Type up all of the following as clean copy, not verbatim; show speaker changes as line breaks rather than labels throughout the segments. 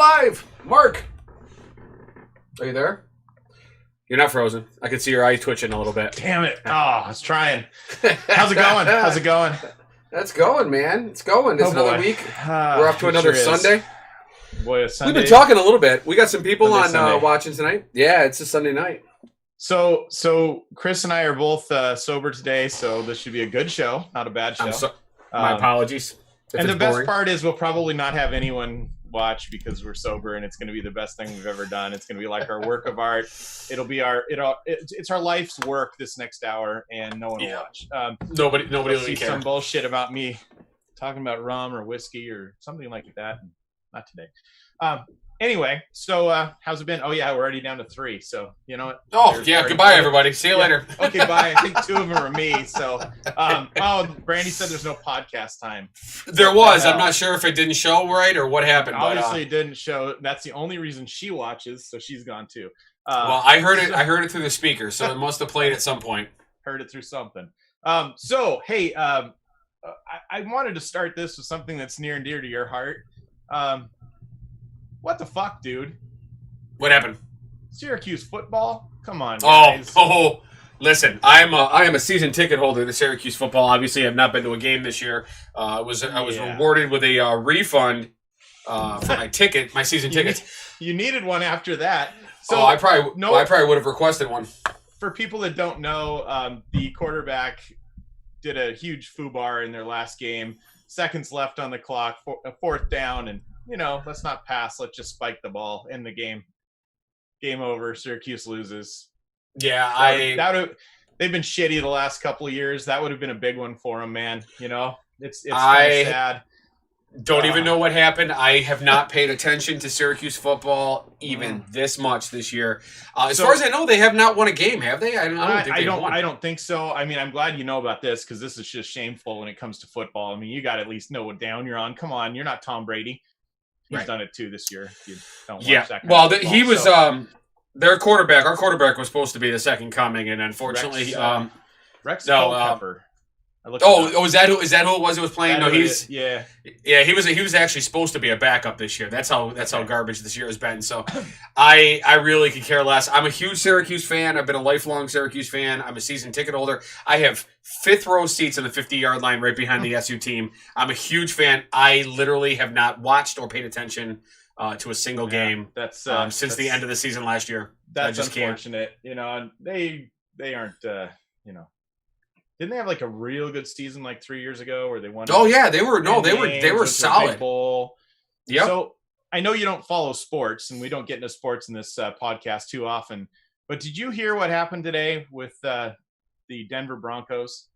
live. Mark, are you there? You're not frozen. I can see your eye twitching a little bit.
Damn it. Oh, I was trying. How's it going? How's it going?
That's going, man. It's going. It's another week. We're off to another Sunday.
Boy, it's Sunday.
We've been talking a little bit. We got some people on watching tonight. Yeah, it's a Sunday night.
So Chris and I are both sober today, so this should be a good show, not a bad show.
My apologies.
And the best part is we'll probably not have anyone watch because we're sober, and it's going to be the best thing we've ever done. It's going to be like our work of art. It'll be it's our life's work this next hour, and no one will watch.
Nobody will
see
care.
Some bullshit about me talking about rum or whiskey or something like that. Not today. Anyway, so how's it been? Oh yeah, we're already down to 3. So you know what?
Oh yeah, goodbye everybody. See you later.
Okay, bye. I think 2 of them are me. So Brandy said there's no podcast time.
There was. I'm not sure if it didn't show right or what happened.
Obviously, it didn't show. That's the only reason she watches. So she's gone too.
Well, I heard it. I heard it through the speaker, so it must have played at some point.
Heard it through something. So hey, I wanted to start this with something that's near and dear to your heart. What the fuck, dude?
What happened?
Syracuse football? Come on, guys.
Oh, listen, I am a season ticket holder to Syracuse football. Obviously, I've not been to a game this year. I was rewarded with a refund for my ticket, my season tickets.
You needed one after that. So
I probably would have requested one.
For people that don't know, the quarterback did a huge foobar in their last game. Seconds left on the clock, 4th down, and let's not pass. Let's just spike the ball in the game. Game over. Syracuse loses.
Yeah,
they've been shitty the last couple of years. That would have been a big one for them, man. It's kind of sad.
Don't even know what happened. I have not paid attention to Syracuse football even this much this year. As far as I know, they have not won a game, have they? I
don't think so. I mean, I'm glad you know about this because this is just shameful when it comes to football. I mean, you got to at least know what down you're on. Come on, you're not Tom Brady. He's done it too this year. If you don't watch that kind of football.
He was their quarterback. Our quarterback was supposed to be the second coming, and unfortunately,
Rex Culpepper.
Is that who it was who was playing? No, he was actually supposed to be a backup this year. That's how garbage this year has been. So I really could care less. I'm a huge Syracuse fan. I've been a lifelong Syracuse fan. I'm a season ticket holder. I have 5th row seats on the 50-yard line right behind the SU team. I'm a huge fan. I literally have not watched or paid attention to a single game since the end of the season last year.
That's unfortunate. And they aren't Didn't they have like a real good season like 3 years ago where they won?
Oh yeah, they were solid.
Yeah. So I know you don't follow sports, and we don't get into sports in this podcast too often. But did you hear what happened today with the Denver Broncos?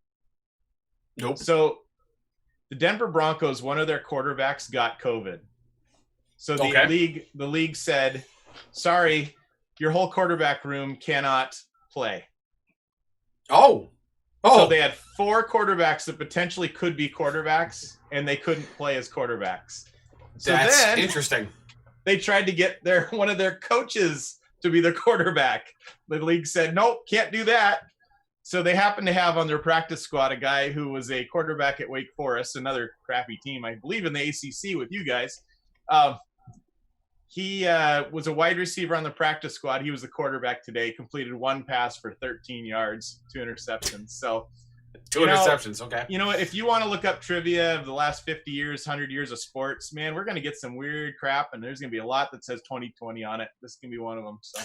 Nope.
So the Denver Broncos, one of their quarterbacks got COVID. So the league said, "Sorry, your whole quarterback room cannot play." So they had 4 quarterbacks that potentially could be quarterbacks, and they couldn't play as quarterbacks. So
that's interesting.
They tried to get one of their coaches to be the quarterback. The league said, nope, can't do that. So they happened to have on their practice squad a guy who was a quarterback at Wake Forest, another crappy team, I believe, in the ACC with you guys. He was a wide receiver on the practice squad. He was the quarterback today, completed 1 pass for 13 yards, 2 interceptions. So
2 interceptions, okay.
You know what? If you want to look up trivia of the last 50 years, 100 years of sports, man, we're going to get some weird crap, and there's going to be a lot that says 2020 on it. This can be one of them. So.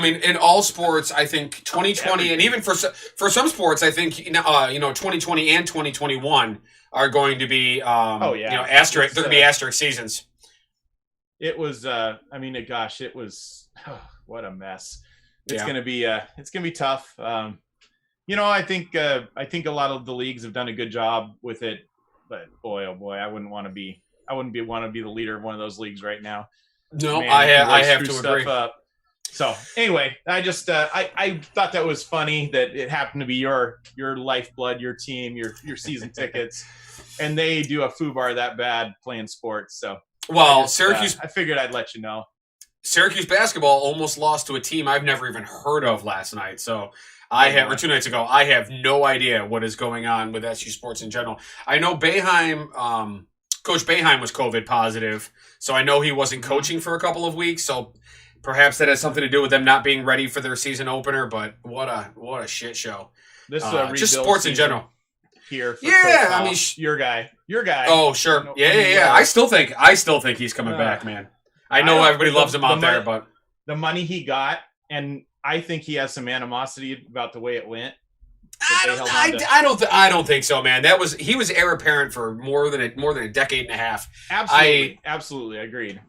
In all sports, I think 2020, and even for some sports, I think 2020 and 2021 are going to be asterisk. They're going to be asterisk seasons.
It was, it was, what a mess. It's going to be tough. I think a lot of the leagues have done a good job with it, but boy, oh boy, I wouldn't want to be the leader of one of those leagues right now.
No, man, I have to agree.
So anyway, I just, I thought that was funny that it happened to be your lifeblood, your team, your season tickets, and they do a foobar that bad playing sports. So.
Well, Syracuse.
I figured I'd let you know.
Syracuse basketball almost lost to a team I've never even heard of last night. So or 2 nights ago, I have no idea what is going on with SU sports in general. I know Boeheim Coach Boeheim was COVID positive, so I know he wasn't coaching for a couple of weeks. So perhaps that has something to do with them not being ready for their season opener. But what a shit show!
This
just sports in general.
Here, for
I mean,
your guy.
Oh, sure, yeah. I still think he's coming back, man. I know everybody loves him out there, but
the money he got, and I think he has some animosity about the way it went.
I don't think so, man. He was heir apparent for more than a decade and a half.
Absolutely, agreed.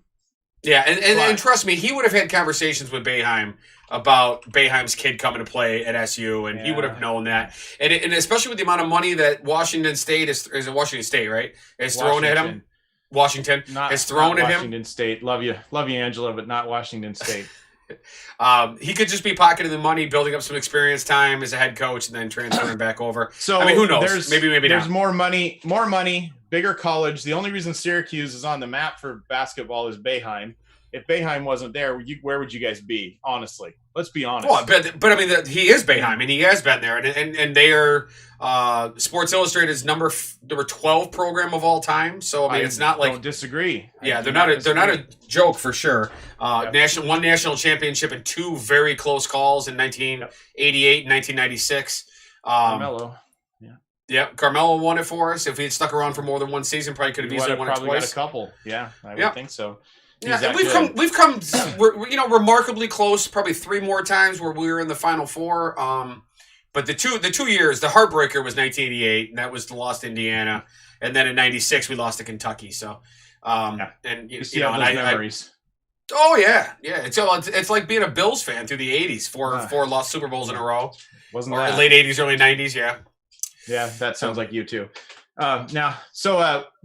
Yeah, and trust me, he would have had conversations with Boeheim about Boeheim's kid coming to play at SU, and he would have known that. And especially with the amount of money that Washington State is it Washington State, right? Is thrown at him. Washington is thrown at him.
Washington State, love you, Angela, but not Washington State.
He could just be pocketing the money, building up some experience time as a head coach, and then transferring back over.
So
I mean, who knows? Maybe not.
There's more money, bigger college. The only reason Syracuse is on the map for basketball is Boeheim. If Boeheim wasn't there, where would you guys be? Honestly, let's be honest.
Well, but I mean, he is Boeheim, and he has been there, and they are Sports Illustrated's number 12 program of all time. So I mean, it's not like
don't disagree.
Yeah, they're not a joke for sure. One national championship and 2 very close calls in 1988 and 1996.
Carmelo.
Yeah, Carmelo won it for us. If he had stuck around for more than one season, probably could have easily won it twice.
Got a couple. Yeah, I would think so.
Yeah, and we've come remarkably close. Probably 3 more times where we were in the Final Four. But the 2 years, the heartbreaker was 1988, and that was the loss to Indiana, and then in '96 we lost to Kentucky. So, and you know, and
memories.
Oh yeah. It's like being a Bills fan through the '80s. Four lost Super Bowls in a row.
Wasn't that
late '80s, early '90s? Yeah.
Yeah, that sounds like you too.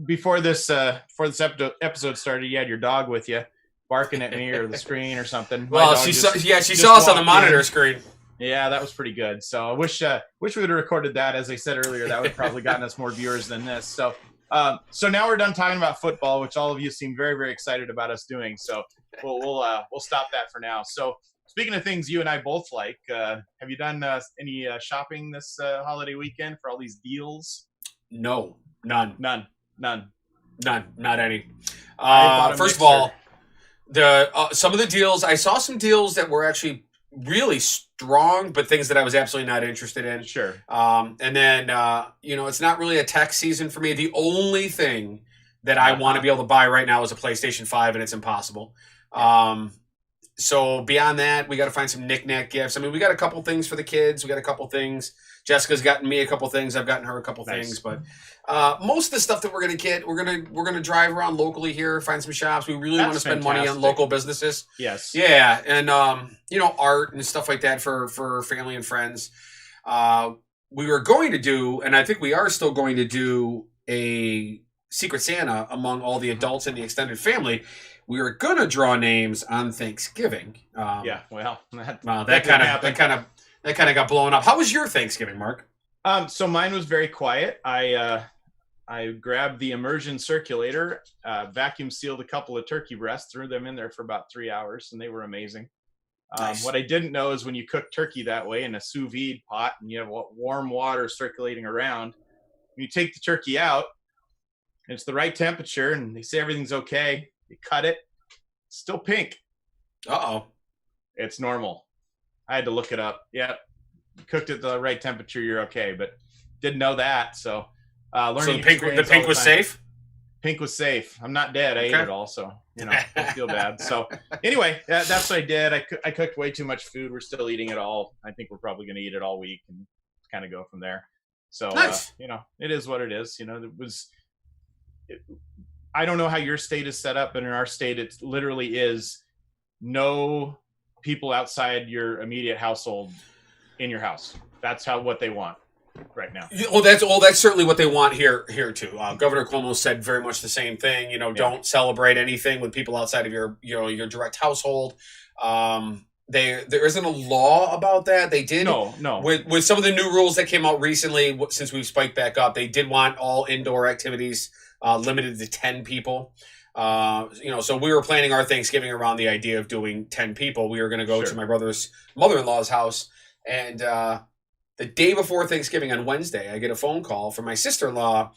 Before this episode started, you had your dog with you, barking at me or the screen or something.
Well, she saw us on the monitor screen.
Yeah, that was pretty good. So I wish we would have recorded that. As I said earlier, that would have probably gotten us more viewers than this. So now we're done talking about football, which all of you seem very, very excited about us doing. So we'll stop that for now. So speaking of things you and I both like, have you done any shopping this holiday weekend for all these deals?
No, none, not any. First of all, some of the deals, I saw some deals that were actually really strong, but things that I was absolutely not interested in.
Sure.
And then, it's not really a tech season for me. The only thing that I want to be able to buy right now is a PlayStation 5, and it's impossible. So beyond that, we got to find some knick-knack gifts. I mean, we got a couple things for the kids. We got a couple things. Jessica's gotten me a couple things. I've gotten her a couple things. But most of the stuff that we're gonna get, we're gonna drive around locally here, find some shops. We really want to spend money on local businesses.
Yes.
Yeah, and art and stuff like that for family and friends. We were going to do, and I think we are still going to do, a Secret Santa among all the adults in the extended family. We were gonna draw names on Thanksgiving.
That
kind of got blown up. How was your Thanksgiving, Mark?
So mine was very quiet. I grabbed the immersion circulator, vacuum sealed a couple of turkey breasts, threw them in there for about 3 hours, and they were amazing. Nice. What I didn't know is when you cook turkey that way in a sous vide pot and you have warm water circulating around, when you take the turkey out, and it's the right temperature, and they say everything's okay, you cut it, it's still pink.
Uh-oh.
It's normal. I had to look it up. Yep. Cooked at the right temperature, you're okay. But didn't know that. So learning.
So the pink was safe?
Pink was safe. I'm not dead. I ate it all. So, don't feel bad. So anyway, that's what I did. I cooked way too much food. We're still eating it all. I think we're probably going to eat it all week and kind of go from there. So,
nice.
It is what it is. I don't know how your state is set up, but in our state, it literally is no people outside your immediate household in your house. That's what they want right now.
Well, that's certainly what they want here too. Governor Cuomo said very much the same thing. Don't celebrate anything with people outside of your direct household. There isn't a law about that. They did
no
with some of the new rules that came out recently since we've spiked back up. They did want all indoor activities limited to 10 people. So we were planning our Thanksgiving around the idea of doing 10 people. We were going to go to my brother's mother-in-law's house. And the day before Thanksgiving on Wednesday, I get a phone call from my sister-in-law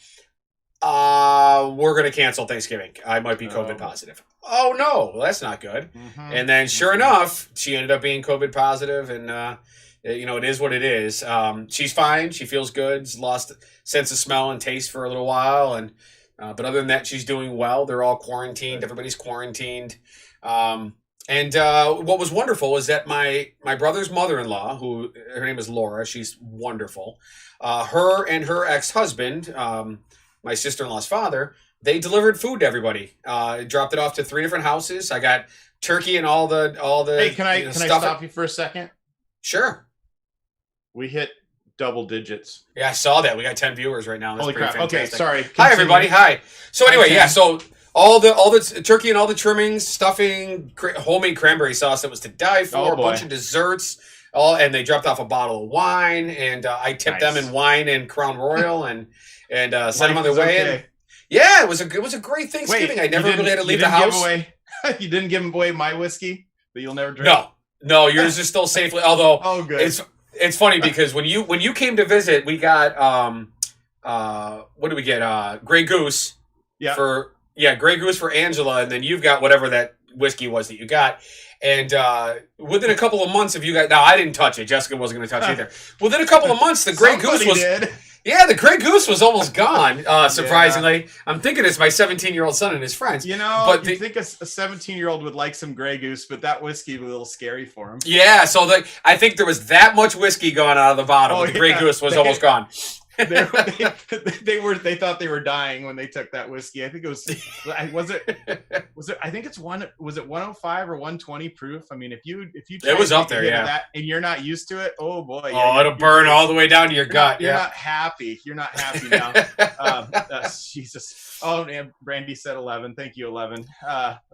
We're going to cancel Thanksgiving. I might be COVID positive. Oh, no. Well, that's not good. Mm-hmm. And then, sure enough, she ended up being COVID positive, and, it is what it is. She's fine. She feels good. She's lost sense of smell and taste for a little while, and but other than that, she's doing well. They're all quarantined. Everybody's quarantined. And what was wonderful is that my brother's mother-in-law, who her name is Laura, she's wonderful. Her and her ex-husband, my sister-in-law's father, they delivered food to everybody. Dropped it off to 3 different houses. I got turkey and all the.
Hey, can I stop you for a second?
Sure.
We hit double digits.
Yeah, I saw that. We got 10 viewers right now. That's
Holy crap!
fantastic.
Okay, sorry. Continue.
Hi everybody. Hi. So anyway, yeah. So all the turkey and all the trimmings, stuffing, homemade cranberry sauce that was to die for. A bunch of desserts. And they dropped off a bottle of wine, and I tipped them in wine and Crown Royal, and sent them on their way. Okay. And yeah, it was a great Thanksgiving. I never really had to leave the house.
You didn't give away my whiskey that you'll never drink.
No, yours is still safely. Although,
good.
It's funny because when you came to visit, we got what did we get? Grey Goose. Yeah. Grey Goose for Angela, and then you've got whatever that whiskey was that you got. And within a couple of months of you guys, now I didn't touch it. Jessica wasn't going to touch it either. Within a couple of months, the Grey Goose was. Did. Yeah, the Grey Goose was almost gone. Surprisingly, yeah. I'm thinking it's my 17-year-old son and his friends.
But you think a 17-year-old would like some Grey Goose, but that whiskey was a little scary for him.
Yeah, so I think there was that much whiskey gone out of the bottle. But the Grey Goose was almost gone.
They thought they were dying when they took that whiskey. I think it was I think it's 105 or 120 proof. I mean, if you
it was up there, yeah.
That and you're not used to it, oh boy.
It'll burn all the way down to your gut.
You're not happy. You're not happy now. Jesus. Oh, and Brandy said 11. Thank you, 11.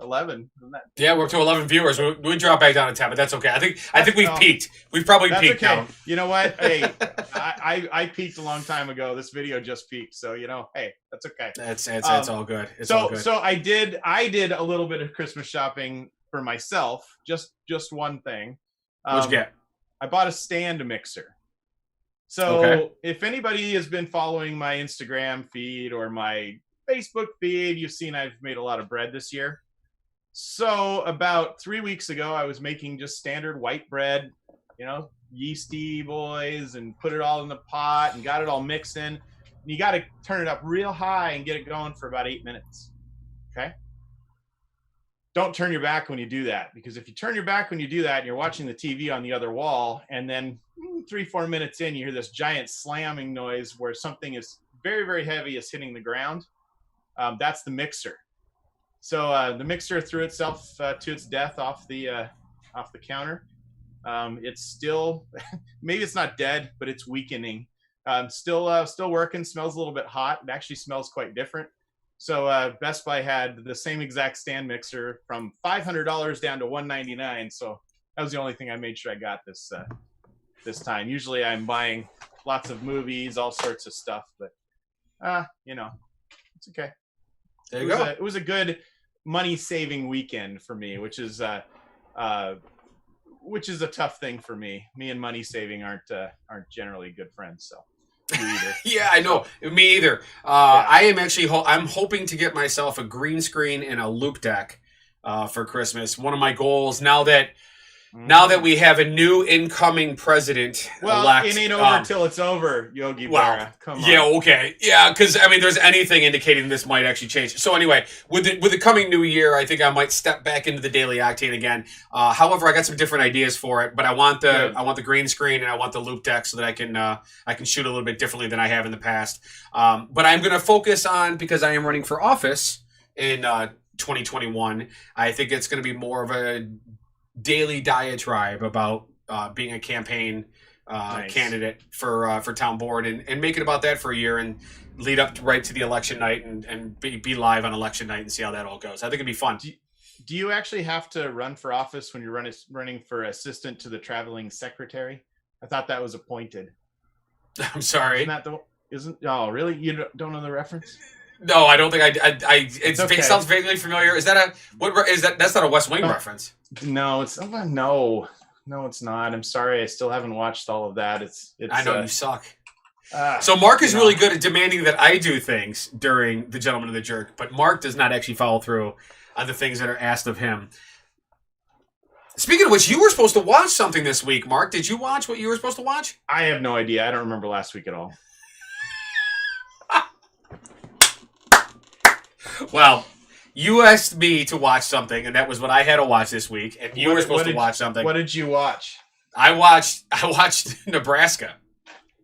11.
Yeah, we're up to 11 viewers. We dropped back down to 10, but that's okay. I think we've peaked. We've probably peaked now.
You know what? Hey, I peaked a long time ago. This video just peaked, so hey, that's okay.
It's all good. All good.
So I did a little bit of Christmas shopping for myself. Just one thing.
What'd you get?
I bought a stand mixer. So if anybody has been following my Instagram feed or my Facebook feed, you've seen I've made a lot of bread this year. So about 3 weeks ago, I was making just standard white bread, yeasty boys, and put it all in the pot and got it all mixed in. And you got to turn it up real high and get it going for about 8 minutes. Okay. Don't turn your back when you do that, because if you turn your back when you do that and you're watching the TV on the other wall, and then 3-4 minutes in, you hear this giant slamming noise where something is very, very heavy is hitting the ground. That's the mixer. So the mixer threw itself to its death off the counter. It's still, maybe it's not dead, but it's weakening. Still working. Smells a little bit hot. It actually smells quite different. So Best Buy had the same exact stand mixer from $500 down to $199. So that was the only thing I made sure I got this time. Usually I'm buying lots of movies, all sorts of stuff, but it's okay.
There you go.
It was a good money-saving weekend for me, which is a tough thing for me. Me and money saving aren't generally good friends. So you either.
Yeah, I know. Me either. I am actually. I'm hoping to get myself a green screen and a loop deck for Christmas. One of my goals now that we have a new incoming president.
Well, it ain't over till it's over, Yogi Berra. Come on.
Yeah, okay. Yeah, because, there's anything indicating this might actually change. So anyway, with the coming new year, I think I might step back into the Daily Octane again. However, I got some different ideas for it, but I want the green screen and I want the loop deck so that I can shoot a little bit differently than I have in the past. But I'm going to focus on, because I am running for office in 2021, I think it's going to be more of a daily diatribe about being a campaign candidate for town board, and make it about that for a year and lead up right to the election night and be live on election night and see how that all goes. I think it'd be fun.
Do you actually have to run for office when you're running for assistant to the traveling secretary? I thought that was appointed.
I'm sorry.
Oh, really? You don't know the reference?
No, I don't think it sounds vaguely familiar. Is that that's not a West Wing reference?
No, it's no, it's not. I'm sorry. I still haven't watched all of that. It's
I know you suck. So Mark is really good at demanding that I do things during The Gentleman and the Jerk, but Mark does not actually follow through on the things that are asked of him. Speaking of which, you were supposed to watch something this week, Mark. Did you watch what you were supposed to watch?
I have no idea. I don't remember last week at all.
Well, you asked me to watch something, and that was what I had to watch this week. And you were supposed to watch something.
What did you watch?
I watched Nebraska.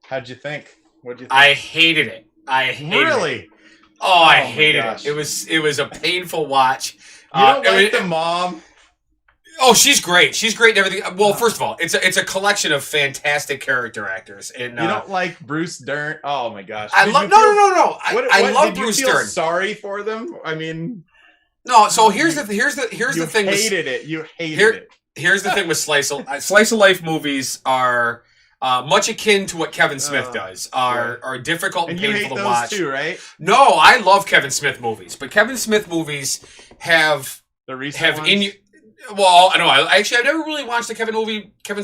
How'd you think? What'd you think?
I hated it. I hated it. Oh, I hated it. It was a painful watch.
You don't like the mom?
Oh, she's great. She's great and everything. Well, first of all, it's a collection of fantastic character actors. And
you don't like Bruce Dern? Oh my gosh!
I love no. I love Bruce Dern.
Sorry for them. I mean,
no. So here's the thing.
You hated it.
Here's the thing with slice of life movies are much akin to what Kevin Smith does. Are difficult and painful to watch.
Too, right?
No, I love Kevin Smith movies, but Kevin Smith movies have
the recent ones?
Well, no, I've never really watched a Kevin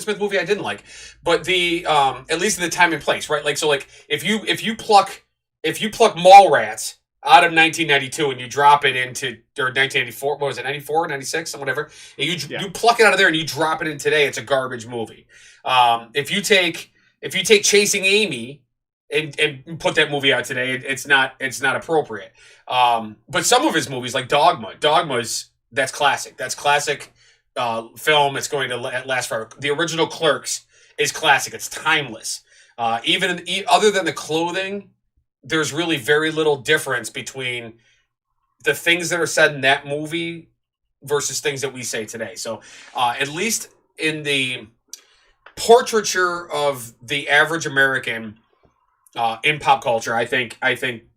Smith movie I didn't like, but the at least in the time and place, right? Like, so, like if you pluck Mallrats out of 1992 and you drop it into or 1994, what was it, 94, 96, or whatever, and you pluck it out of there and you drop it in today, it's a garbage movie. If you take Chasing Amy and put that movie out today, it's not appropriate. But some of his movies, like Dogma's. That's classic. That's classic film. It's going to last forever. The original Clerks is classic. It's timeless. Other than the clothing, there's really very little difference between the things that are said in that movie versus things that we say today. So at least in the portraiture of the average American in pop culture, I think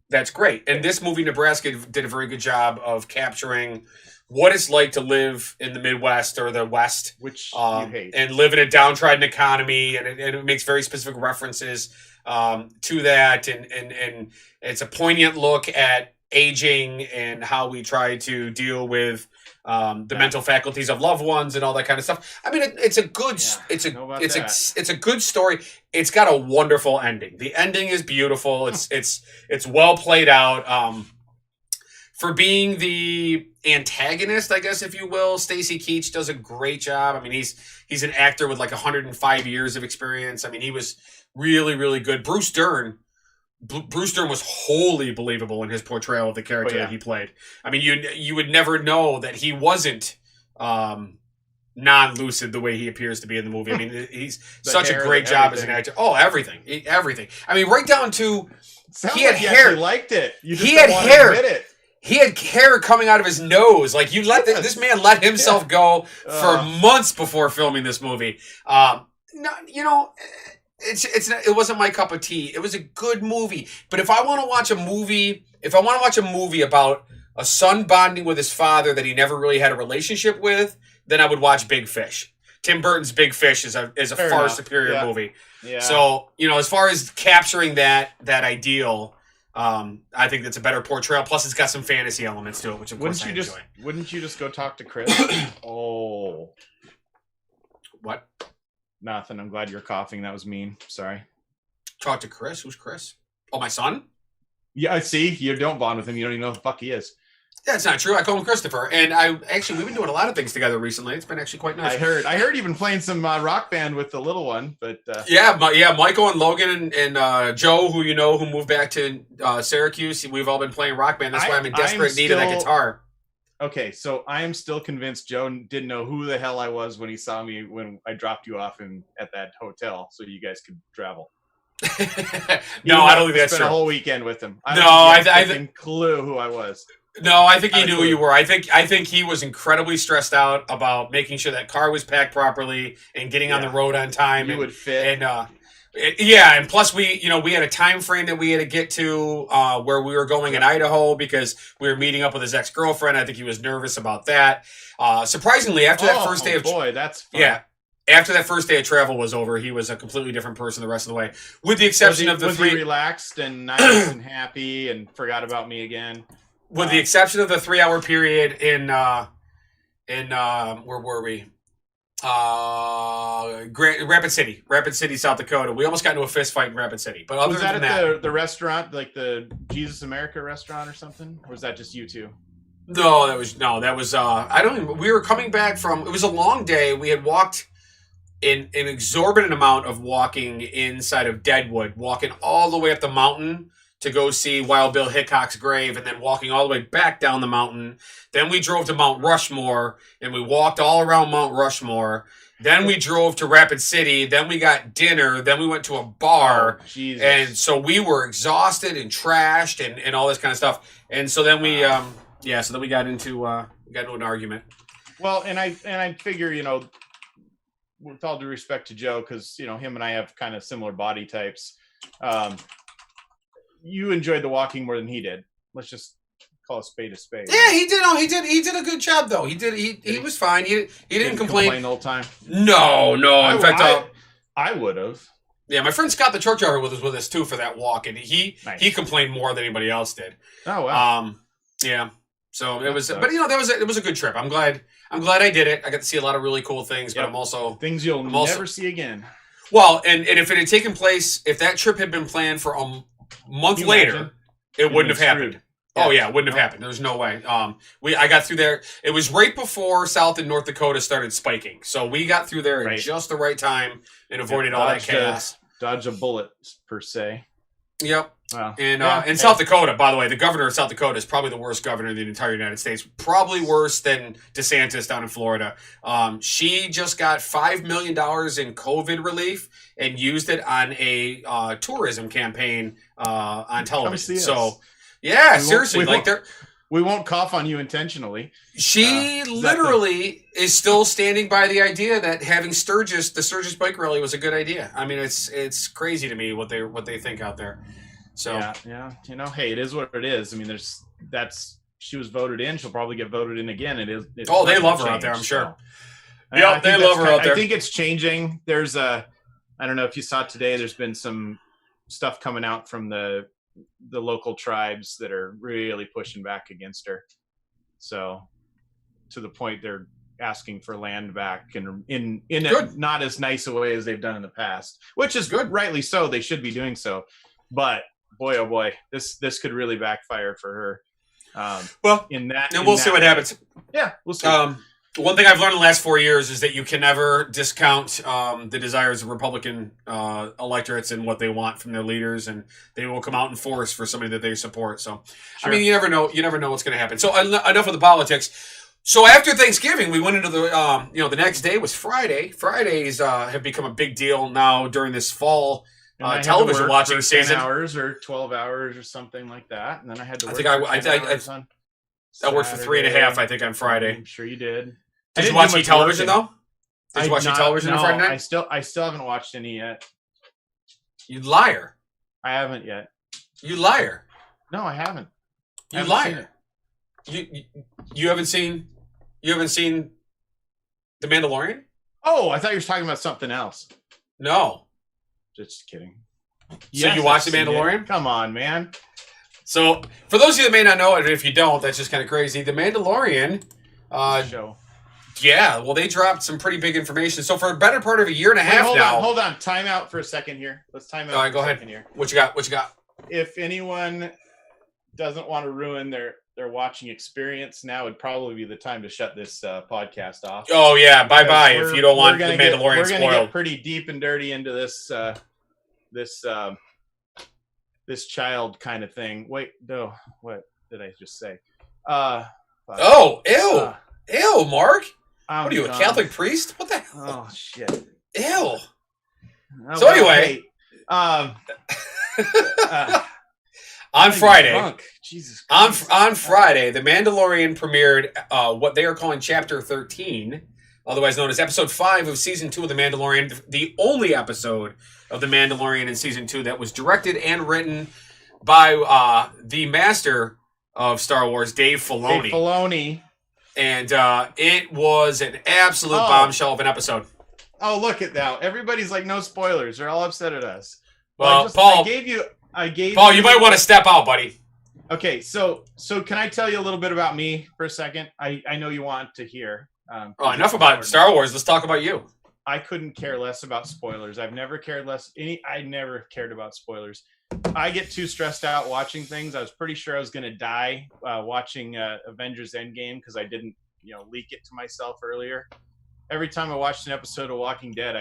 that's great. And this movie, Nebraska, did a very good job of capturing what it's like to live in the Midwest or the West,
which you hate,
and live in a downtrodden economy, and it makes very specific references to that, and it's a poignant look at aging and how we try to deal with the mental faculties of loved ones and all that kind of stuff. I mean, it's a good it's a good story. It's got a wonderful ending. The ending is beautiful. It's well played out. For being the antagonist, I guess, if you will, Stacy Keach does a great job. I mean, he's an actor with like 105 years of experience. I mean, he was really, really good. Bruce Dern was wholly believable in his portrayal of the character that he played. I mean, you would never know that he wasn't non-lucid the way he appears to be in the movie. I mean, he's such a great job as an actor. Oh, everything. I mean, right down to he had hair.
You liked it. You just
he had hair.
Admit it.
He had hair coming out of his nose. Like this man let himself go for months before filming this movie. No, you know, it wasn't my cup of tea. It was a good movie, but if I want to watch a movie about a son bonding with his father that he never really had a relationship with, then I would watch Big Fish. Tim Burton's Big Fish is a far superior movie. Yeah. So, you know, as far as capturing that ideal, I think that's a better portrayal. Plus, it's got some fantasy elements to it, which of course I enjoy.
Wouldn't you just go talk to Chris? Oh.
What?
Nothing. I'm glad you're coughing. That was mean. Sorry.
Talk to Chris? Who's Chris? Oh, my son?
Yeah, I see. You don't bond with him. You don't even know who the fuck he is.
That's not true. I call him Christopher. And we've been doing a lot of things together recently. It's been actually quite nice.
I heard you've been playing some rock band with the little one, but
yeah, Michael and Logan and Joe, who moved back to Syracuse. We've all been playing rock band. That's why I'm in desperate need of that guitar.
Okay, so I am still convinced Joe didn't know who the hell I was when he saw me when I dropped you off at that hotel so you guys could travel.
No, I don't think that's true.
Spent a whole weekend with him.
I
didn't clue who I was.
No, I think he knew who you were. I think he was incredibly stressed out about making sure that car was packed properly and getting on the road on time.
You would fit.
And and plus we had a time frame that we had to get to where we were going in Idaho because we were meeting up with his ex-girlfriend. I think he was nervous about that. Surprisingly, after that first day of
that's fun.
After that first day of travel was over, he was a completely different person the rest of the way, with the exception of the
was he relaxed and nice and happy and forgot about me again.
With the exception of the 3-hour period in where were we? Rapid City, South Dakota. We almost got into a fist fight in Rapid City. But other
was that
than
at
that,
the restaurant, like the Jesus America restaurant or something? Or was that just you two?
no, that was I don't even, we were coming back from, it was a long day. We had walked in an exorbitant amount of walking inside of Deadwood, walking all the way up the mountain to go see Wild Bill Hickok's grave, and then walking all the way back down the mountain. Then we drove to Mount Rushmore, and we walked all around Mount Rushmore. Then we drove to Rapid City. Then we got dinner. Then we went to a bar.
Jesus.
And so we were exhausted and trashed and all this kind of stuff. And so then we, so then we got into an argument.
Well, and I figure, with all due respect to Joe, because him and I have kind of similar body types. You enjoyed the walking more than he did. Let's just call a spade a spade.
Yeah, he did. Oh, he did a good job though. He was fine. He didn't complain
the whole time.
No. In fact,
I would have.
Yeah, my friend Scott, the truck driver, was with us too for that walk, and he complained more than anybody else did.
Oh wow.
Yeah. So it was, but it was a good trip. I'm glad I did it. I got to see a lot of really cool things, but I'm also
things you'll never see again.
Well, and if it had taken place, if that trip had been planned for a month later, it wouldn't have happened. Yeah. Oh yeah, it wouldn't have happened. There's no way. I got through there. It was right before South and North Dakota started spiking, so we got through there at just the right time and avoided all that chaos.
Dodge a bullet per se.
Yep.
Wow.
And South Dakota, by the way, the governor of South Dakota is probably the worst governor in the entire United States. Probably worse than DeSantis down in Florida. She just got $5 million in COVID relief and used it on a tourism campaign on television. So, yeah, seriously,
we won't cough on you intentionally.
She literally is still standing by the idea that having the Sturgis bike rally was a good idea. I mean, it's crazy to me what they think out there. So
yeah, hey, it is what it is. I mean, she was voted in. She'll probably get voted in again. It is.
They love her out there, I'm sure.
So. Yeah, they love her out there. I think it's changing. There's I don't know if you saw today. There's been some stuff coming out from the local tribes that are really pushing back against her. So to the point they're asking for land back and in a not as nice a way as they've done in the past, which is good. Rightly so. They should be doing so. But boy, oh boy, this could really backfire for her.
We'll see what happens.
Yeah, we'll see.
One thing I've learned in the last 4 years is that you can never discount the desires of Republican electorates and what they want from their leaders, and they will come out in force for somebody that they support. So, sure. I mean, you never know. You never know what's going to happen. So, enough of the politics. So after Thanksgiving, we went into the next day was Friday. Fridays have become a big deal now during this fall television watching season.
10 hours or 12 hours or something like that, and then I had to work.
I worked for 3.5. I think on Friday.
I'm sure you did.
Did you watch any television though? Did you watch any television on Friday night?
I still haven't watched any yet.
You liar!
I haven't yet.
You liar!
No, I haven't.
You liar! You haven't seen The Mandalorian?
Oh, I thought you were talking about something else.
No.
Just kidding.
So you watched The Mandalorian?
Come on, man.
So, for those of you that may not know, and if you don't, that's just kind of crazy. The Mandalorian
show.
Yeah, well, they dropped some pretty big information. So, for a better part of a year and a half now.
Hold on. Time out for a second here. Let's time out.
All right, go ahead. Here. What you got?
If anyone doesn't want to ruin their watching experience, now would probably be the time to shut this podcast off.
Oh yeah, bye if you don't want The Mandalorian spoiled. We're going to get
pretty deep and dirty into this child kind of thing. Wait, no, what did I just say?
Ew, Mark. What are you, a Catholic priest? What the hell?
Oh shit.
Ew.
Oh,
so anyway,
on
Friday,
Jesus
Christ. On Friday, The Mandalorian premiered what they are calling Chapter 13, otherwise known as Episode 5 of Season 2 of The Mandalorian, the only episode of The Mandalorian in Season 2 that was directed and written by the master of Star Wars, Dave Filoni. And it was an absolute bombshell of an episode.
Oh, look at that. Everybody's like, no spoilers. They're all upset at us.
Well, Paul, Paul, you might want to step out, buddy.
Okay, so can I tell you a little bit about me for a second? I know you want to hear.
Enough about Star Wars. Let's talk about you.
I couldn't care less about spoilers. I never cared about spoilers. I get too stressed out watching things. I was pretty sure I was going to die watching Avengers Endgame because I didn't, leak it to myself earlier. Every time I watched an episode of Walking Dead,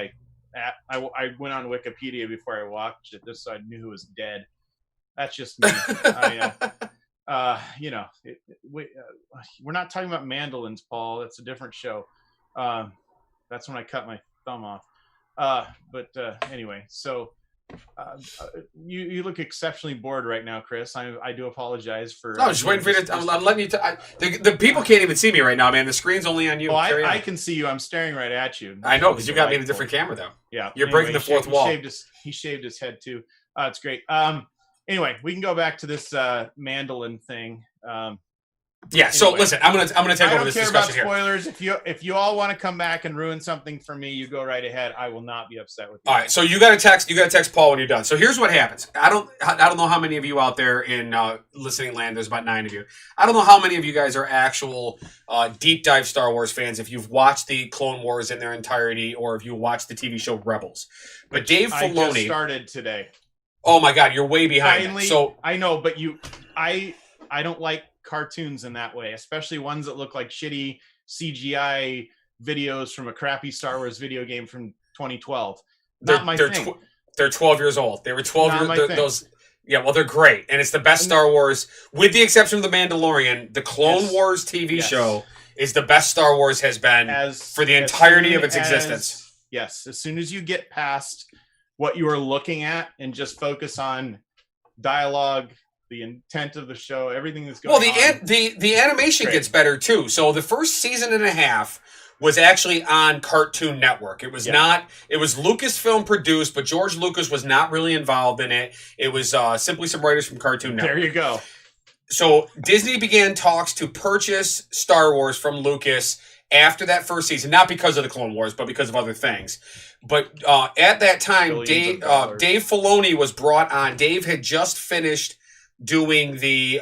I went on Wikipedia before I watched it just so I knew who was dead. That's just me. We're not talking about mandolins, Paul. That's a different show. That's when I cut my thumb off. Anyway, so you look exceptionally bored right now, Chris. I do apologize for.
I was just waiting for you to. I'm letting you. The people can't even see me right now, man. The screen's only on you.
Oh, I can see you. I'm staring right at you.
I know because you got me in a different camera, though.
Yeah,
you're breaking the fourth wall.
He shaved his head too. It's great. Anyway, we can go back to this mandolin thing.
So listen, I'm gonna take over this discussion here.
I don't care about spoilers. If you all want to come back and ruin something for me, you go right ahead. I will not be upset with you.
All right, so you got to text Paul when you're done. So here's what happens. I don't know how many of you out there in listening land. There's about 9 of you. I don't know how many of you guys are actual deep dive Star Wars fans. If you've watched the Clone Wars in their entirety, or if you watched the TV show Rebels, but Dave Filoni
I just started today.
Oh my God, you're way behind.
Finally, so I know, but I don't like cartoons in that way, especially ones that look like shitty CGI videos from a crappy Star Wars video game from 2012. Not my thing.
They're 12 years old. They were 12 years those. Yeah, well, they're great, and it's the best Star Wars, with the exception of the Mandalorian. The Clone Wars TV show is the best Star Wars has been for the entirety of its existence.
Yes, as soon as you get past what you are looking at and just focus on dialogue, the intent of the show, everything that's going on.
Well, the animation gets better too. So the first season and a half was actually on Cartoon Network. It was not. It was Lucasfilm produced, but George Lucas was not really involved in it. It was simply some writers from Cartoon Network.
There you go.
So Disney began talks to purchase Star Wars from Lucas after that first season, not because of the Clone Wars, but because of other things. But at that time, Dave Filoni was brought on. Dave had just finished doing the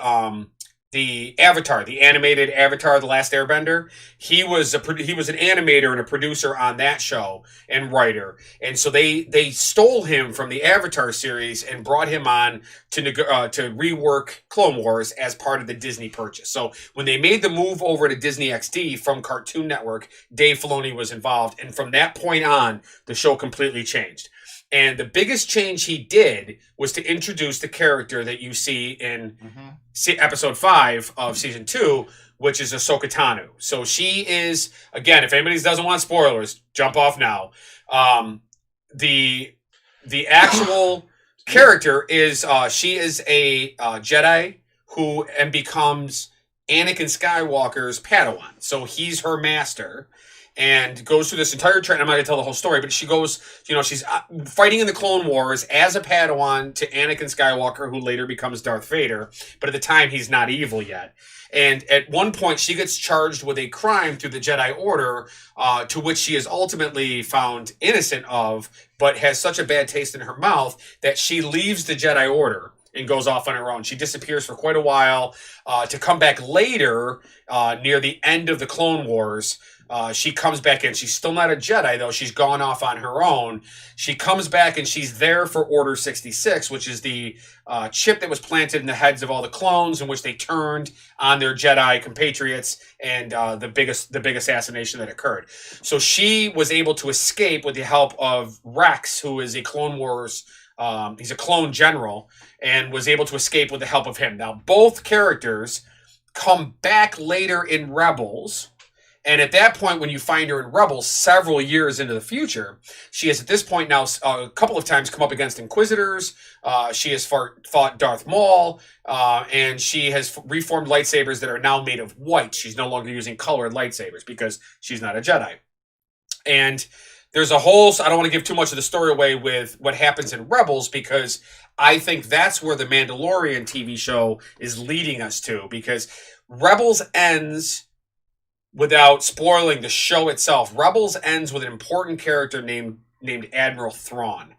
Avatar, the animated Avatar, The Last Airbender. He was an animator and a producer on that show and writer. And so they stole him from the Avatar series and brought him on to rework Clone Wars as part of the Disney purchase. So when they made the move over to Disney XD from Cartoon Network, Dave Filoni was involved. And from that point on, the show completely changed. And the biggest change he did was to introduce the character that you see in episode 5 of season 2, which is Ahsoka Tano. So she is, again, if anybody doesn't want spoilers, jump off now. The actual character is she is a Jedi who becomes Anakin Skywalker's Padawan. So he's her master. And goes through this entire training. I'm not going to tell the whole story, but she goes, she's fighting in the Clone Wars as a Padawan to Anakin Skywalker, who later becomes Darth Vader. But at the time, he's not evil yet. And at one point, she gets charged with a crime through the Jedi Order, to which she is ultimately found innocent of, but has such a bad taste in her mouth that she leaves the Jedi Order and goes off on her own. She disappears for quite a while to come back later near the end of the Clone Wars. She comes back in. She's still not a Jedi, though. She's gone off on her own. She comes back, and she's there for Order 66, which is the chip that was planted in the heads of all the clones, in which they turned on their Jedi compatriots, and the big assassination that occurred. So she was able to escape with the help of Rex, who is a Clone Wars. He's a clone general, and was able to escape with the help of him. Now, both characters come back later in Rebels. And at that point, when you find her in Rebels several years into the future, she has at this point now a couple of times come up against Inquisitors. She has fought Darth Maul, and she has reformed lightsabers that are now made of white. She's no longer using colored lightsabers because she's not a Jedi. And there's a whole, I don't want to give too much of the story away with what happens in Rebels, because I think that's where the Mandalorian TV show is leading us to, because Rebels ends, without spoiling the show itself, Rebels ends with an important character named Admiral Thrawn.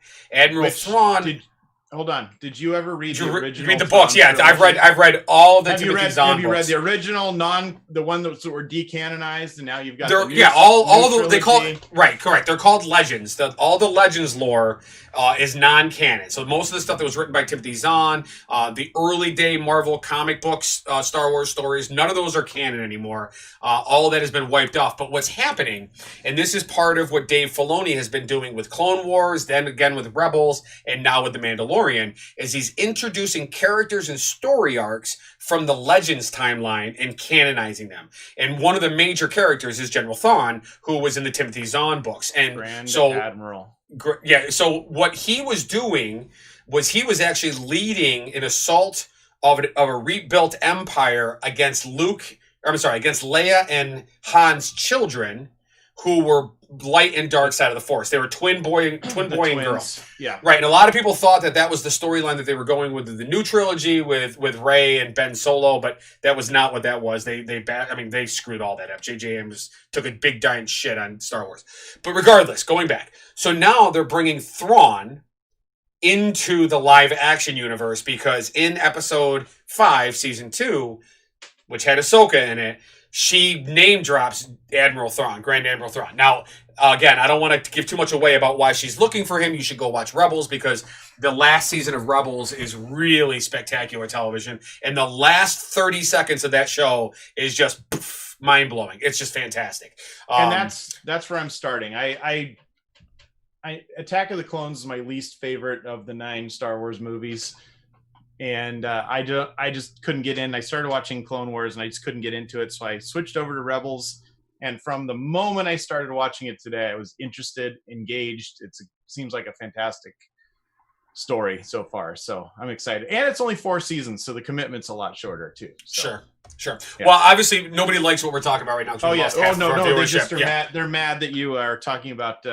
hold on. Did you ever read the original?
Read the books? Yeah,
trilogy?
I've read all the Timothy Zahn
books. Have you read the original the one that were decanonized, and now you've got
they call it, right, correct. They're called legends. All the legends lore is non-canon. So most of the stuff that was written by Timothy Zahn, the early day Marvel comic books, Star Wars stories, none of those are canon anymore. All of that has been wiped off. But what's happening, and this is part of what Dave Filoni has been doing with Clone Wars, then again with Rebels, and now with The Mandalorian, is he's introducing characters and story arcs from the Legends timeline and canonizing them. And one of the major characters is General Thrawn, who was in the Timothy Zahn books. And
Grand
so
Admiral.
Yeah, so what he was doing was he was actually leading an assault of a rebuilt empire against against Leia and Han's children, who were light and dark side of the Force. They were twin boy and girl.
Yeah,
right. And a lot of people thought that was the storyline that they were going with the new trilogy with Rey and Ben Solo, but that was not what that was. They screwed all that up. J.J. Abrams took a big giant shit on Star Wars. But regardless, going back, so now they're bringing Thrawn into the live action universe because in Episode 5, Season 2, which had Ahsoka in it, she name drops Admiral Thrawn, Grand Admiral Thrawn. Now, again, I don't want to give too much away about why she's looking for him. You should go watch Rebels because the last season of Rebels is really spectacular television. And the last 30 seconds of that show is just mind-blowing. It's just fantastic.
And that's where I'm starting. I Attack of the Clones is my least favorite of the 9 Star Wars movies. And I just couldn't get in. I started watching Clone Wars and I just couldn't get into it. So I switched over to Rebels. And from the moment I started watching it today, I was interested, engaged. It seems like a fantastic story so far. So I'm excited. And it's only 4 seasons, so the commitment's a lot shorter too. So.
Sure. Yeah.
Well,
obviously nobody likes what we're talking about right now.
Oh yeah. Oh no. They just are mad. They're mad that you are talking about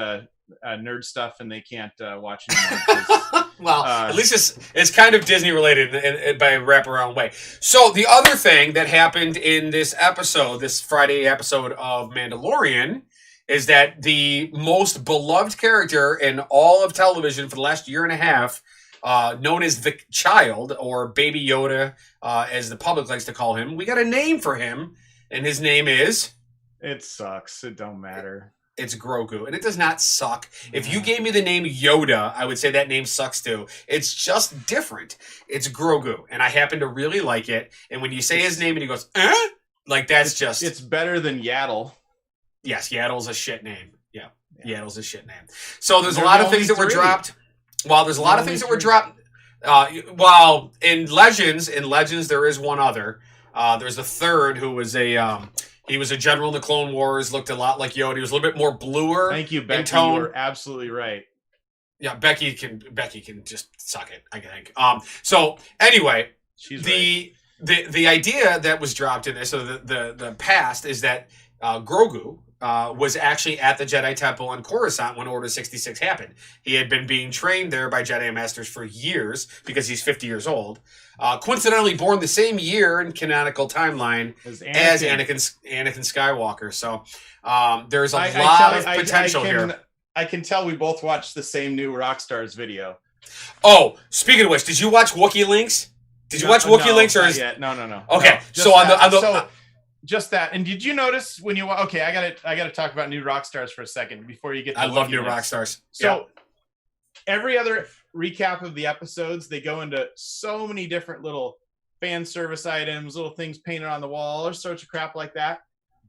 nerd stuff and they can't watch anymore.
Well, at least it's kind of Disney related by a wraparound way. So the other thing that happened in this Friday episode of Mandalorian, is that the most beloved character in all of television for the last year and a half, known as the Child, or Baby Yoda, as the public likes to call him, we got a name for him, and his name is...
It sucks. It don't matter.
It's Grogu, and it does not suck. If you gave me the name Yoda, I would say that name sucks too. It's just different. It's Grogu, and I happen to really like it. And when you say his name and he goes, like that's just...
It's better than Yaddle.
Yes, Yaddle's a shit name. Yeah. Yaddle's a shit name. So there's a lot of things that were dropped. Well, there's a lot of things that were dropped. While in Legends there is one other. There's a third who was he was a general in the Clone Wars, looked a lot like Yoda. He was a little bit more bluer.
Thank you, Becky. In tone. You were absolutely right.
Yeah, Becky can just suck it, I think. So anyway,
she's
the idea that was dropped in this, so the past is that Grogu was actually at the Jedi Temple on Coruscant when Order 66 happened. He had been being trained there by Jedi Masters for years because he's 50 years old. Coincidentally born the same year in canonical timeline as Anakin Skywalker. So there's a lot of potential here.
I can tell we both watched the same new Rockstars video.
Oh, speaking of which, did you watch Wookiee Links? Did you watch Wookiee Links? Or
yet. No.
Okay,
no, so just that. And did you notice when you... Okay, I gotta talk about new Rockstars for a second before you get to
I love new Rockstars.
So every other recap of the episodes, they go into so many different little fan service items, little things painted on the wall, all sorts of crap like that.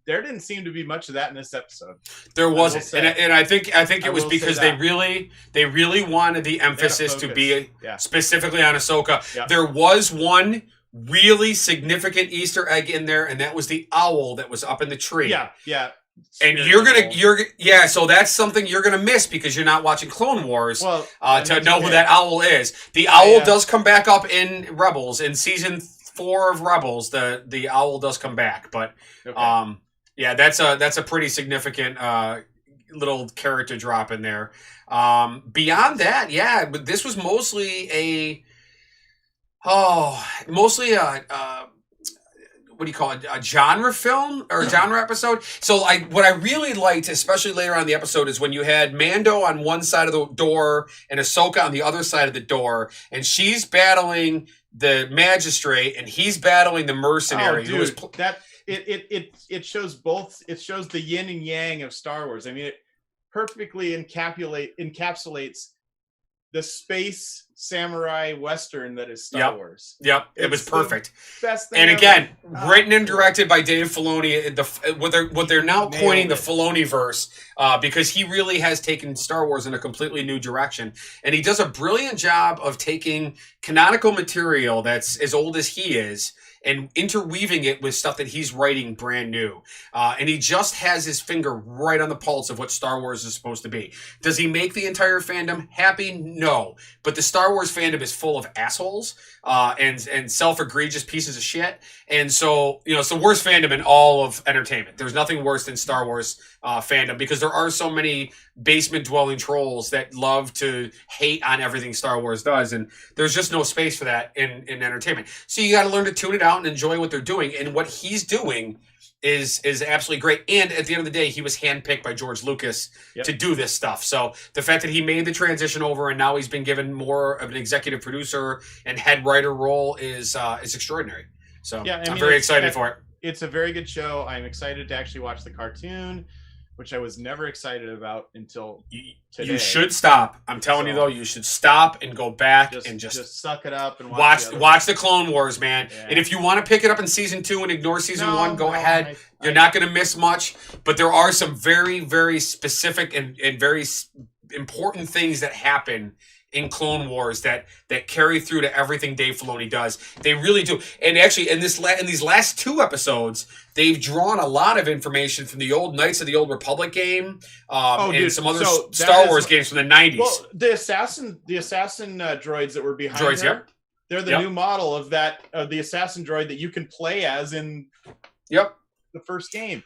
There didn't seem to be much of that in this episode.
There wasn't, and I think it was because they really wanted the emphasis to be specifically on Ahsoka. Yeah. There was one really significant Easter egg in there, and that was the owl that was up in the tree.
Yeah.
And so that's something you're gonna miss because you're not watching Clone Wars to know who that owl is. The owl does come back up in Rebels in season 4 of Rebels. The owl does come back, but that's a pretty significant little character drop in there. Beyond that, but this was mostly what do you call it, a genre film or a genre episode. So what I really liked, especially later on in the episode, is when you had Mando on one side of the door and Ahsoka on the other side of the door, and she's battling the magistrate and he's battling the mercenary.
Oh, dude, it shows both. It shows the yin and yang of Star Wars. I mean, it perfectly encapsulates the space samurai western that is Star Wars.
Yep, it was perfect.
Best thing
and
ever.
Again, written and directed by Dave Filoni. What they're now coining the Filoni-verse, because he really has taken Star Wars in a completely new direction, and he does a brilliant job of taking canonical material that's as old as he is and interweaving it with stuff that he's writing brand new. And he just has his finger right on the pulse of what Star Wars is supposed to be. Does he make the entire fandom happy? No. But the Star Wars fandom is full of assholes and self-egregious pieces of shit. And so, it's the worst fandom in all of entertainment. There's nothing worse than Star Wars fandom, because there are so many basement-dwelling trolls that love to hate on everything Star Wars does, and there's just no space for that in entertainment. So you got to learn to tune it out and enjoy what they're doing, and what he's doing is absolutely great. And at the end of the day, he was handpicked by George Lucas to do this stuff. So the fact that he made the transition over and now he's been given more of an executive producer and head writer role is extraordinary. So I'm very excited for it.
It's a very good show. I'm excited to actually watch the cartoon, which I was never excited about until today.
You should stop. I'm telling you, though, you should stop and go back and just
suck it up and
watch the Clone Wars, man. Yeah. And if you want to pick it up in season 2 and ignore season 1, go ahead. You're not going to miss much. But there are some very, very specific and very important things that happen in Clone Wars that carry through to everything Dave Filoni does. They really do. And actually, in these last 2 episodes, they've drawn a lot of information from the old Knights of the Old Republic game, and some other Star Wars games from the 90s.
Well, the assassin droids that were behind her, they're the new model of the assassin droid that you can play as in the first game.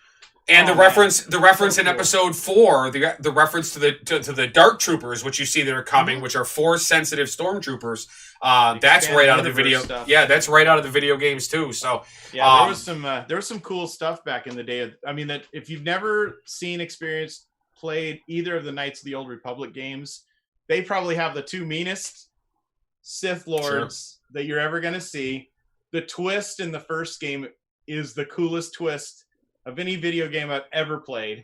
And the reference in episode 4, the reference to the Dark Troopers, which you see that are coming, which are Force sensitive stormtroopers. That's right out of the video. Stuff. Yeah, that's right out of the video games too. So
there was some cool stuff back in the day. I mean, that if you've never seen, experienced, played either of the Knights of the Old Republic games, they probably have the 2 meanest Sith Lords that you're ever going to see. The twist in the first game is the coolest twist of any video game I've ever played,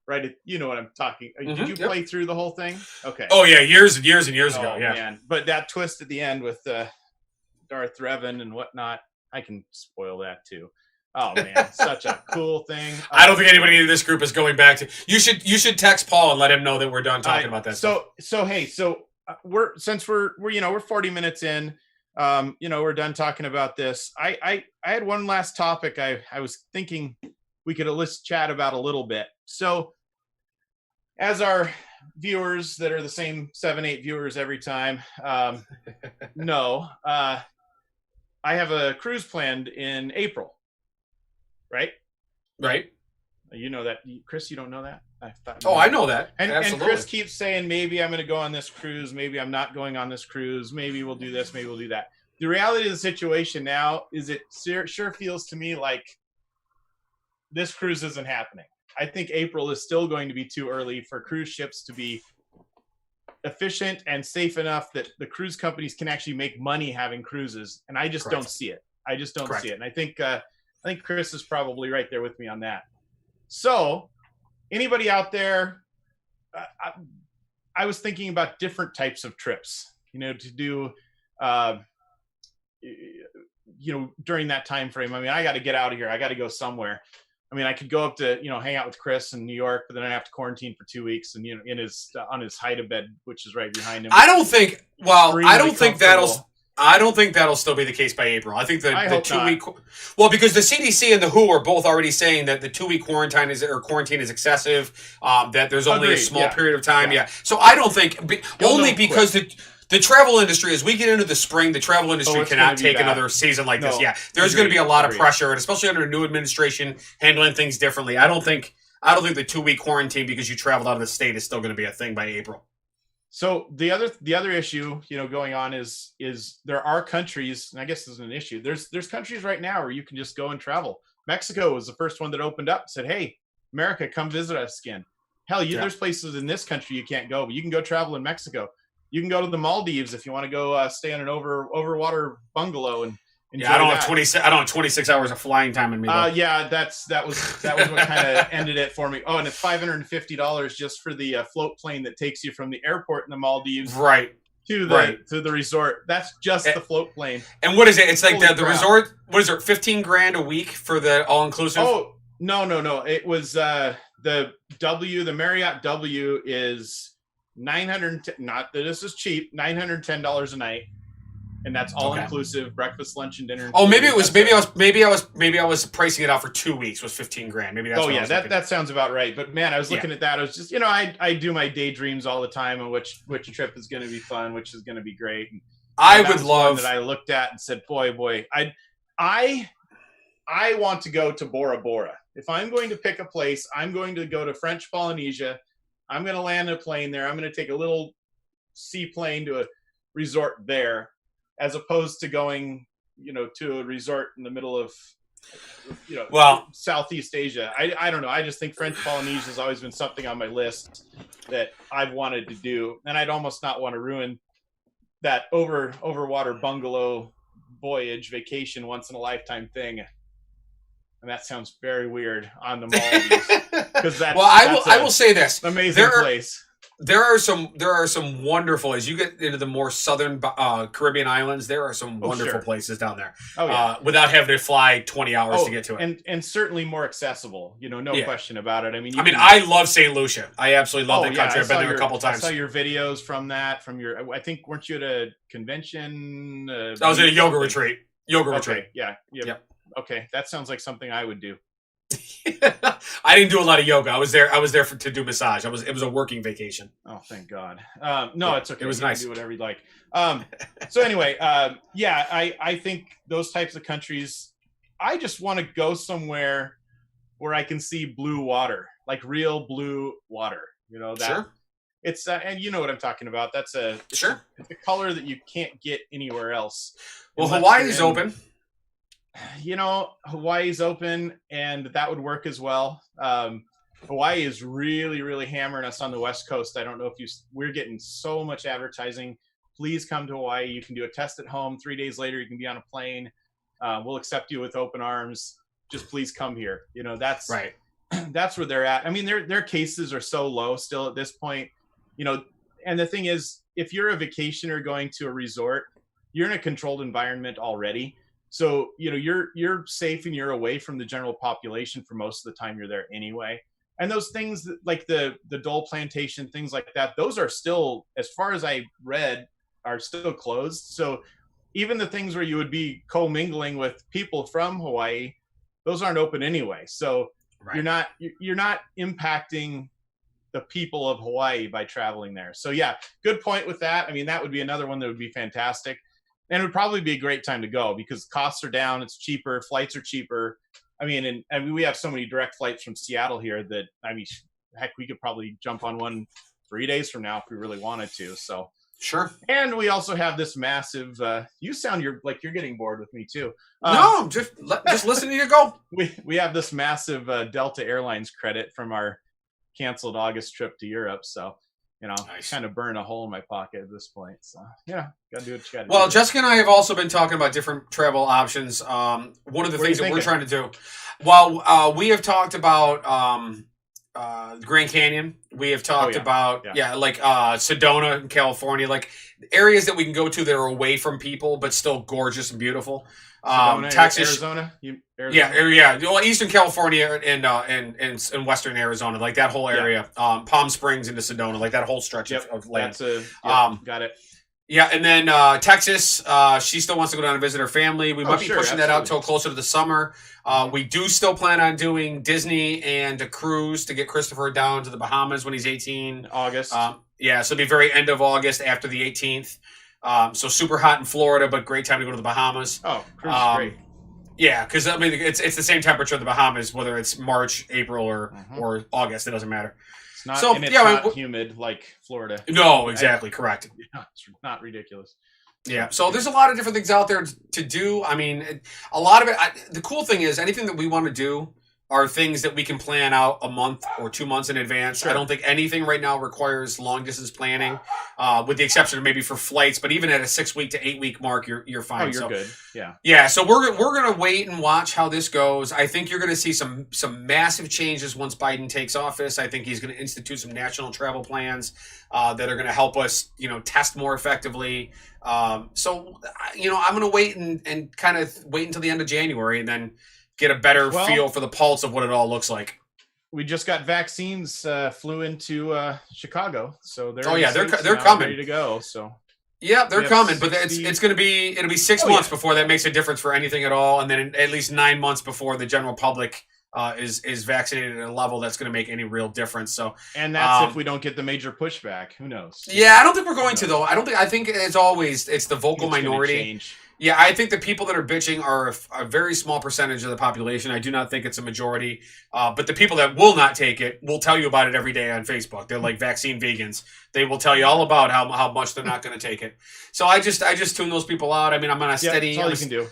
right? You know what I'm talking. Did you play through the whole thing? Okay.
Oh yeah, years and years and years ago. Yeah.
Man. But that twist at the end with Darth Revan and whatnot, I can spoil that too. Oh man, such a cool thing.
I don't think anybody in this group is going back to. You should text Paul and let him know that we're done talking about that.
So we're 40 minutes in. We're done talking about this. I had one last topic. I was thinking we could at least chat about a little bit. So as our viewers that are the same 7-8 viewers every time know, I have a cruise planned in April, right? You know that, Chris. You don't know that?
I know that.
And Chris keeps saying, maybe I'm going to go on this cruise, maybe I'm not going on this cruise, maybe we'll do this, maybe we'll do that. The reality of the situation now is it sure feels to me like this cruise isn't happening. I think April is still going to be too early for cruise ships to be efficient and safe enough that the cruise companies can actually make money having cruises. And I just don't see it. See it. And I think Chris is probably right there with me on that. So anybody out there, I was thinking about different types of trips, to do, during that time frame. I mean, I got to get out of here. I got to go somewhere. I mean, I could go up to, hang out with Chris in New York, but then I have to quarantine for 2 weeks and, on his hide-a-bed, which is right behind him.
I don't think that'll still be the case by April. I think the 2 week, because the CDC and the WHO are both already saying that the 2 week quarantine is excessive. That there's only a small period of time. Yeah. So I don't think because the travel industry, as we get into the spring, the travel industry cannot take another season like this. Yeah. There's going to be a lot of pressure, and especially under a new administration handling things differently. I don't think the 2 week quarantine because you traveled out of the state is still going to be a thing by April.
So the other issue, going on is there are countries, and I guess this is an issue. There's countries right now where you can just go and travel. Mexico was the first one that opened up and said, "Hey, America, come visit us again." Hell, there's places in this country you can't go, but you can go travel in Mexico. You can go to the Maldives if you want to go stay in an overwater bungalow and enjoy
I don't have 26 hours of flying time in me.
Yeah, that was what kind of ended it for me. Oh, and it's $550 just for the float plane that takes you from the airport in the Maldives,
right,
to the resort. That's just the float plane.
And what is it? It's like the resort. What is it? $15,000 a week for the all inclusive?
Oh no! It was the Marriott W is $910. Not that this is cheap. $910 a night. And that's all inclusive, breakfast, lunch, and dinner.
Oh, maybe I was pricing it out for 2 weeks. Was $15,000? Maybe that's.
Oh yeah, that sounds about right. But man, I was looking at that. I was just, I do my daydreams all the time on which trip is going to be fun, which is going to be great. And
I would love
that. I looked at and said, boy, I want to go to Bora Bora. If I'm going to pick a place, I'm going to go to French Polynesia. I'm going to land a plane there. I'm going to take a little seaplane to a resort there, as opposed to going, to a resort in the middle of, Southeast Asia. I don't know. I just think French Polynesia has always been something on my list that I've wanted to do. And I'd almost not want to ruin that overwater bungalow voyage vacation once in a lifetime thing. And that sounds very weird on the Maldives. Because
I will say this.
Amazing place.
There are some wonderful, as you get into the more southern Caribbean islands, there are some wonderful places down there.
Oh, yeah.
Without having to fly 20 hours to get to it.
And certainly more accessible, no question about it. I mean,
I love St. Lucia. I absolutely love that country. I've been there a couple times.
I saw your videos I think, weren't you at a convention?
I was at a yoga retreat. Retreat.
Yeah. Okay. That sounds like something I would do.
I didn't do a lot of yoga. I was there to do massage. It was a working vacation.
Oh, thank God. No, it's okay.
It was nice.
Do whatever you'd like. So anyway, I think those types of countries, I just want to go somewhere where I can see blue water, like real blue water.
Sure.
It's and you know what I'm talking about. It's a color that you can't get anywhere else.
Well, Hawaii's open.
Hawaii's open, and that would work as well. Hawaii is really, really hammering us on the West Coast. I don't know if we're getting so much advertising. Please come to Hawaii. You can do a test at home. 3 days later, you can be on a plane. We'll accept you with open arms. Just please come here. That's
right.
That's where they're at. I mean, their cases are so low still at this point. And the thing is, if you're a vacationer going to a resort, you're in a controlled environment already. So, you're safe and you're away from the general population for most of the time you're there anyway. And those things like the Dole Plantation, things like that, those are still, as far as I read, are still closed. So even the things where you would be co-mingling with people from Hawaii, those aren't open anyway. So you're not impacting the people of Hawaii by traveling there. So yeah, good point with that. I mean, that would be another one that would be fantastic. And it would probably be a great time to go because costs are down. It's cheaper. Flights are cheaper. I mean, and we have so many direct flights from Seattle here that, heck, we could probably jump on one 3 days from now if we really wanted to. So
sure.
And we also have this massive, you sound like you're getting bored with me too.
No, just listen to you go.
We have this massive Delta Airlines credit from our canceled August trip to Europe. So, nice. Kind of burn a hole in my pocket at this point. So, gotta do what you gotta do.
Well, Jessica and I have also been talking about different travel options. One of the things that we're trying to do, we have talked about Grand Canyon. We have talked about, Sedona in California, like areas that we can go to that are away from people, but still gorgeous and beautiful.
Texas, Arizona.
Yeah. Well, Eastern California and Western Arizona, like that whole area. Palm Springs into Sedona, like that whole stretch of land.
Got it.
Yeah, and then Texas, she still wants to go down and visit her family. We might be pushing that out till closer to the summer. We do still plan on doing Disney and a cruise to get Christopher down to the Bahamas when he's 18.
August.
So it'll be very end of August after the 18th. So super hot in Florida, but great time to go to the Bahamas.
Oh, cruise is great.
Yeah, because it's the same temperature in the Bahamas, whether it's March, April, or August. It doesn't matter.
It's not, so, and it's not humid like Florida.
No, exactly. Correct.
Yeah, it's not ridiculous.
Yeah. So there's a lot of different things out there to do. I mean, a lot of it, the cool thing is anything that we want to do are things that we can plan out a month or 2 months in advance. Sure. I don't think anything right now requires long distance planning, with the exception of maybe for flights. But even at a 6 week to 8 week mark, you're fine.
Oh, you're good. Yeah.
Yeah. So we're gonna wait and watch how this goes. I think you're gonna see some massive changes once Biden takes office. I think he's gonna institute some national travel plans that are gonna help us, test more effectively. So I'm gonna wait and kind of wait until the end of January and then get a better feel for the pulse of what it all looks like.
We just got vaccines, flew into Chicago, so they're
they're coming,
ready to go. So
yeah, they're coming, but it'll be 6 months before that makes a difference for anything at all, and then at least 9 months before the general public is vaccinated at a level that's going to make any real difference. So,
and that's if we don't get the major pushback. Who knows?
Yeah, I don't think we're going to though. I think as always it's the vocal minority. Yeah, I think the people that are bitching are a very small percentage of the population. I do not think it's a majority. But the people that will not take it will tell you about it every day on Facebook. They're like vaccine vegans. They will tell you all about how much they're not going to take it. So I just tune those people out. I mean, I'm on a steady.
That's all you can do.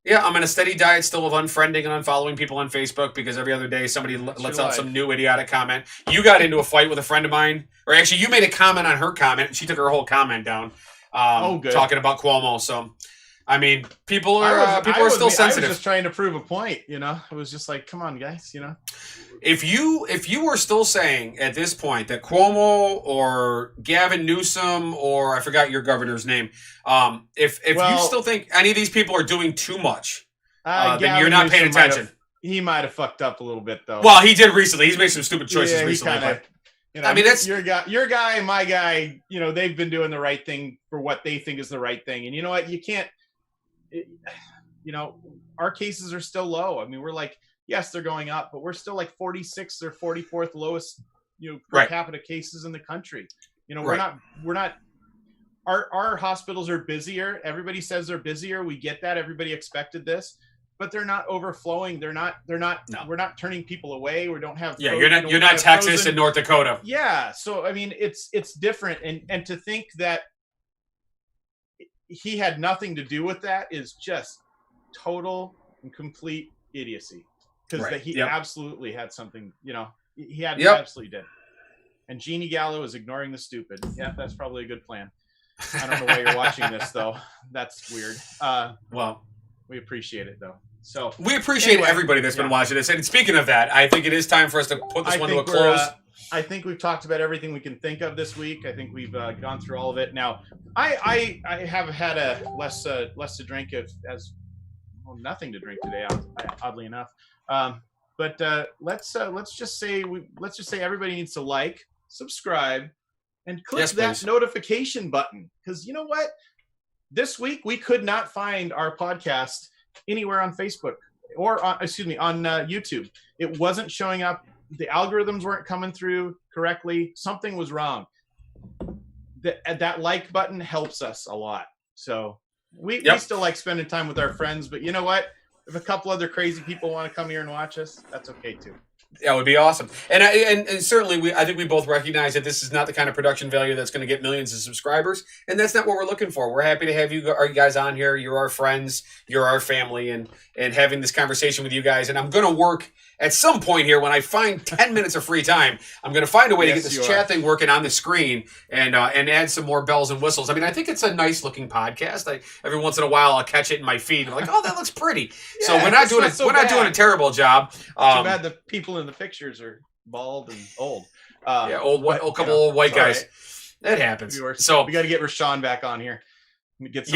Yeah, I'm in a steady diet still of unfriending and unfollowing people on Facebook because every other day somebody lets out some new idiotic comment. You got into a fight with a friend of mine, or actually you made a comment on her comment and she took her whole comment down. Talking about Cuomo. So. I mean, people are still sensitive.
I was just trying to prove a point, I was just like, come on, guys,
If you were still saying at this point that Cuomo or Gavin Newsom or I forgot your governor's name, if you still think any of these people are doing too much, then you're not paying attention.
He might have fucked up a little bit though.
Well, he did recently. He's made some stupid choices recently.
I mean, that's your guy, my guy. They've been doing the right thing for what they think is the right thing, and you know what? You can't. Our cases are still low. I mean, we're like, yes, they're going up, but we're still like 46th or 44th lowest, per capita cases in the country. We're not, our hospitals are busier. Everybody says they're busier. We get that. Everybody expected this, but they're not overflowing. We're not turning people away. We don't have,
you're not Texas and North Dakota.
Yeah. So, I mean, it's different. And to think that he had nothing to do with that is just total and complete idiocy because he absolutely had something, he absolutely did. And Jeannie Gallo is ignoring the stupid. Yeah, that's probably a good plan. I don't know why you're watching this though. That's weird.
Well,
we appreciate it though. So
we appreciate everybody that's been watching this. And speaking of that, I think it is time for us to put this one to a close.
I think we've talked about everything we can think of this week. I think we've gone through all of it. Now, I have had a less to drink nothing to drink today, oddly enough. But let's just say everybody needs to like, subscribe, and click that notification button because you know what? This week we could not find our podcast anywhere on Facebook or on YouTube. It wasn't showing up. The algorithms weren't coming through correctly. Something was wrong. That like button helps us a lot. So we still like spending time with our friends, but you know what? If a couple other crazy people want to come here and watch us, that's okay too.
That would be awesome. And certainly I think we both recognize that this is not the kind of production value that's going to get millions of subscribers. And that's not what we're looking for. We're happy to have you guys on here. You're our friends. You're our family. And having this conversation with you guys. And I'm going to work at some point here when I find 10 minutes of free time. I'm going to find a way to get this chat thing working on the screen and add some more bells and whistles. I mean, I think it's a nice looking podcast. Every once in a while I'll catch it in my feed. I'm like, oh, that looks pretty. So we're not doing a terrible job.
Too bad the people in the pictures are bald and old.
Couple old white guys. Right. That happens.
So we got to get Rashawn back on here. Get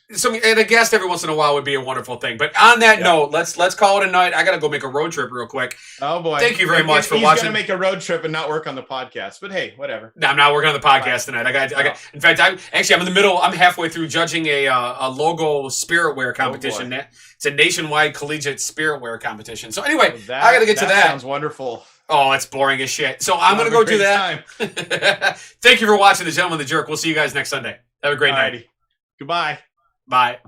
and a guest every once in a while would be a wonderful thing. But on that note, let's call it a night. I got to go make a road trip real quick.
Oh boy!
Thank you very much for watching.
He's gonna make a road trip and not work on the podcast. But hey, whatever.
No, I'm not working on the podcast tonight. I got. In fact, I'm in the middle. I'm halfway through judging a logo spiritware competition. It's a nationwide collegiate spiritware competition. So anyway, I got to get to that.
Sounds wonderful.
Oh, it's boring as shit. So I'm going to go do that. Thank you for watching The Gentleman, the Jerk. We'll see you guys next Sunday. Have a great night.
Goodbye.
Bye.